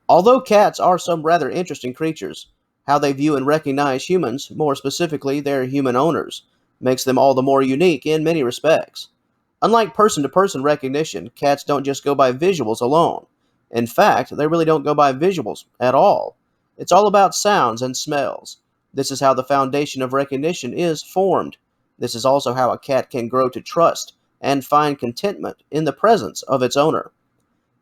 Although cats are some rather interesting creatures, how they view and recognize humans, more specifically their human owners, makes them all the more unique in many respects. Unlike person to person recognition, cats don't just go by visuals alone. In fact, they really don't go by visuals at all. It's all about sounds and smells. This is how the foundation of recognition is formed. This is also how a cat can grow to trust and find contentment in the presence of its owner.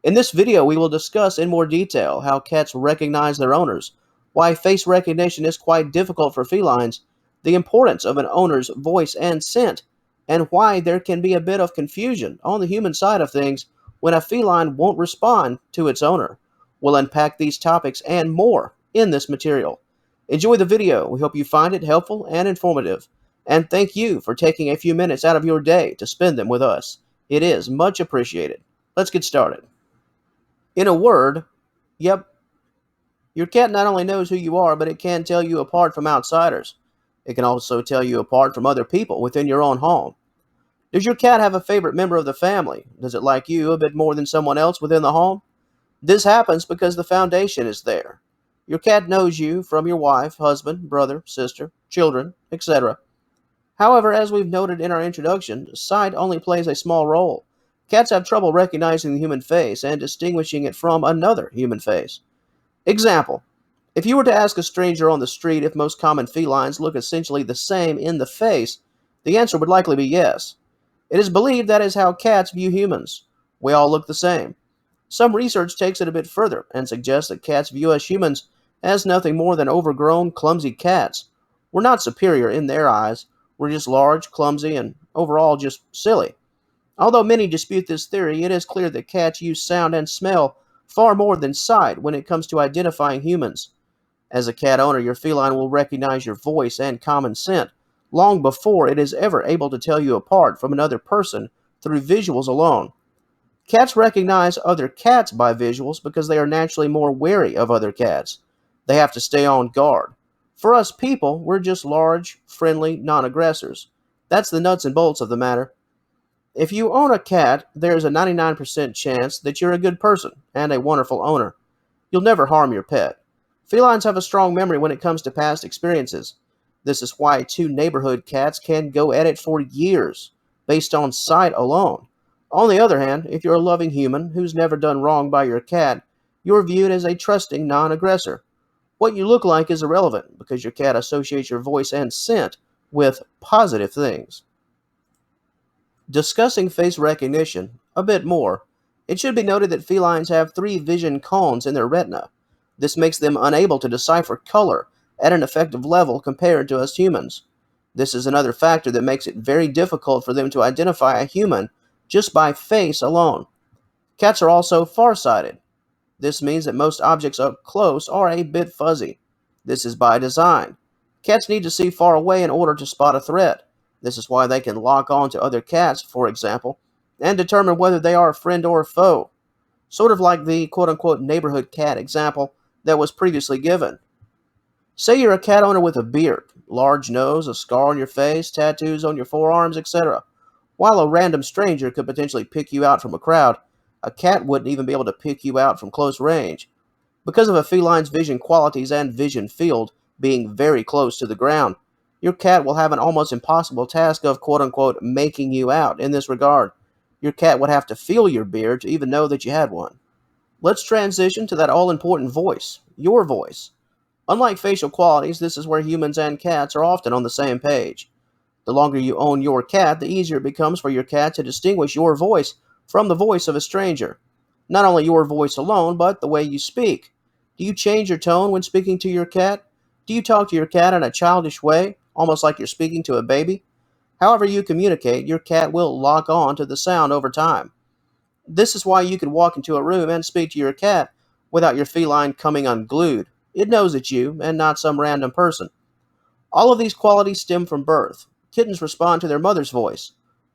In this video, we will discuss in more detail how cats recognize their owners, why face recognition is quite difficult for felines, the importance of an owner's voice and scent, and why there can be a bit of confusion on the human side of things when a feline won't respond to its owner. We'll unpack these topics and more in this material. Enjoy the video. We hope you find it helpful and informative. And thank you for taking a few minutes out of your day to spend them with us. It is much appreciated. Let's get started. In a word, yep, your cat not only knows who you are, but it can tell you apart from outsiders. It can also tell you apart from other people within your own home. Does your cat have a favorite member of the family? Does it like you a bit more than someone else within the home? This happens because the foundation is there. Your cat knows you from your wife, husband, brother, sister, children, etc. However, as we've noted in our introduction, sight only plays a small role. Cats have trouble recognizing the human face and distinguishing it from another human face. Example: if you were to ask a stranger on the street if most common felines look essentially the same in the face, the answer would likely be yes. It is believed that is how cats view humans. We all look the same. Some research takes it a bit further and suggests that cats view us humans as nothing more than overgrown, clumsy cats. We're not superior in their eyes. We're just large, clumsy, and overall just silly. Although many dispute this theory, it is clear that cats use sound and smell far more than sight when it comes to identifying humans. As a cat owner, your feline will recognize your voice and common scent long before it is ever able to tell you apart from another person through visuals alone. Cats recognize other cats by visuals because they are naturally more wary of other cats. They have to stay on guard. For us people, we're just large, friendly non aggressors. That's the nuts and bolts of the matter. If you own a cat, there's a 99% chance that you're a good person and a wonderful owner. You'll never harm your pet. Felines have a strong memory when it comes to past experiences. This is why two neighborhood cats can go at it for years, based on sight alone. On the other hand, if you're a loving human who's never done wrong by your cat, you're viewed as a trusting non aggressor. What you look like is irrelevant because your cat associates your voice and scent with positive things. Discussing face recognition a bit more, it should be noted that felines have three vision cones in their retina. This makes them unable to decipher color at an effective level compared to us humans. This is another factor that makes it very difficult for them to identify a human just by face alone. Cats are also farsighted. This means that most objects up close are a bit fuzzy. This is by design. Cats need to see far away in order to spot a threat. This is why they can lock on to other cats, for example, and determine whether they are a friend or a foe. Sort of like the quote unquote neighborhood cat example that was previously given. Say you're a cat owner with a beard, large nose, a scar on your face, tattoos on your forearms, etc. While a random stranger could potentially pick you out from a crowd, a cat wouldn't even be able to pick you out from close range. Because of a feline's vision qualities and vision field being very close to the ground, your cat will have an almost impossible task of quote unquote making you out in this regard. Your cat would have to feel your beard to even know that you had one. Let's transition to that all important voice, your voice. Unlike facial qualities, this is where humans and cats are often on the same page. The longer you own your cat, the easier it becomes for your cat to distinguish your voice from the voice of a stranger. Not only your voice alone, but the way you speak. Do you change your tone when speaking to your cat? Do you talk to your cat in a childish way, almost like you're speaking to a baby? However you communicate, your cat will lock on to the sound over time. This is why you can walk into a room and speak to your cat without your feline coming unglued. It knows it's you and not some random person. All of these qualities stem from birth. Kittens respond to their mother's voice.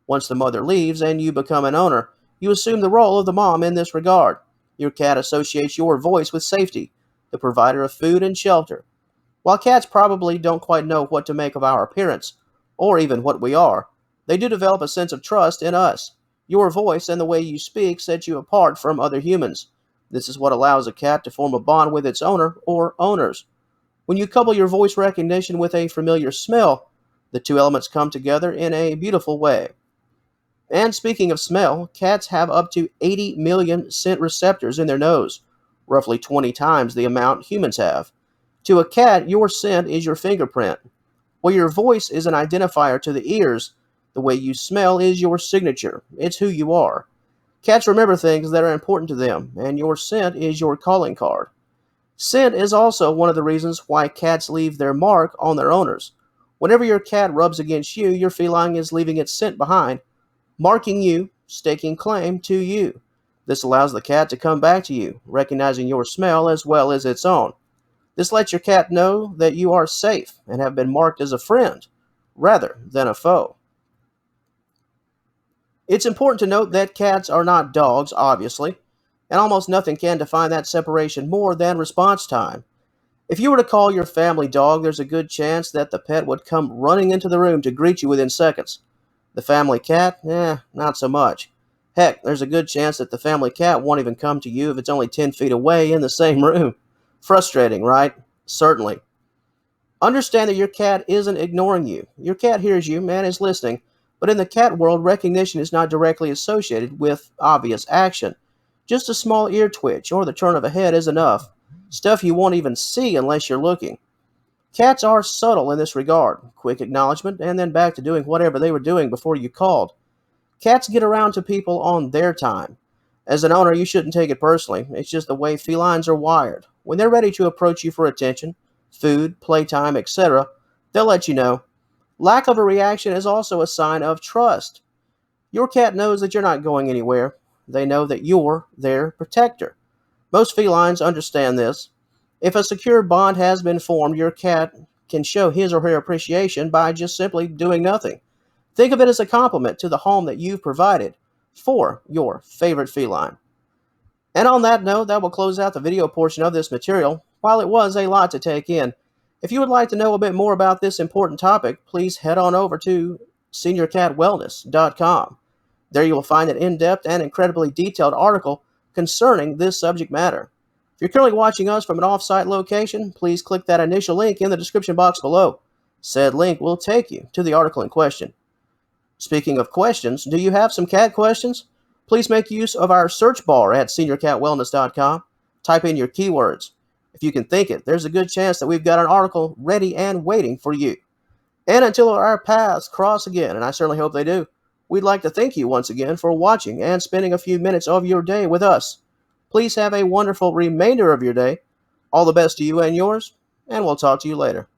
Once the mother leaves and you become an owner, you assume the role of the mom in this regard. Your cat associates your voice with safety, the provider of food and shelter. While cats probably don't quite know what to make of our appearance, or even what we are, they do develop a sense of trust in us. Your voice and the way you speak sets you apart from other humans. This is what allows a cat to form a bond with its owner or owners. When you couple your voice recognition with a familiar smell, the two elements come together in a beautiful way. And speaking of smell, cats have up to 80 million scent receptors in their nose, roughly 20 times the amount humans have. To a cat, your scent is your fingerprint. While your voice is an identifier to the ears, the way you smell is your signature. It's who you are. Cats remember things that are important to them, and your scent is your calling card. Scent is also one of the reasons why cats leave their mark on their owners. Whenever your cat rubs against you, your feline is leaving its scent behind, marking you, staking claim to you. This allows the cat to come back to you, recognizing your smell as well as its own. This lets your cat know that you are safe and have been marked as a friend rather than a foe. It's important to note that cats are not dogs, obviously, and almost nothing can define that separation more than response time. If you were to call your family dog, there's a good chance that the pet would come running into the room to greet you within seconds. The family cat, not so much. Heck, there's a good chance that the family cat won't even come to you if it's only 10 feet away in the same room. Frustrating, right? Certainly. Understand that your cat isn't ignoring you. Your cat hears you and is listening, but in the cat world, recognition is not directly associated with obvious action. Just a small ear twitch or the turn of a head is enough. Stuff you won't even see unless you're looking. Cats are subtle in this regard. Quick acknowledgement, and then back to doing whatever they were doing before you called. Cats get around to people on their time. As an owner, you shouldn't take it personally. It's just the way felines are wired. When they're ready to approach you for attention, food, playtime, etc., they'll let you know. Lack of a reaction is also a sign of trust. Your cat knows that you're not going anywhere. They know that you're their protector. Most felines understand this. If a secure bond has been formed, your cat can show his or her appreciation by just simply doing nothing. Think of it as a compliment to the home that you've provided for your favorite feline. And on that note, that will close out the video portion of this material. While it was a lot to take in, if you would like to know a bit more about this important topic, please head on over to seniorcatwellness.com. There you will find an in-depth and incredibly detailed article concerning this subject matter. If you're currently watching us from an off-site location, please click that initial link in the description box below. Said link will take you to the article in question. Speaking of questions, do you have some cat questions? Please make use of our search bar at seniorcatwellness.com. Type in your keywords. If you can think it, there's a good chance that we've got an article ready and waiting for you. And until our paths cross again, and I certainly hope they do, we'd like to thank you once again for watching and spending a few minutes of your day with us. Please have a wonderful remainder of your day. All the best to you and yours, and we'll talk to you later.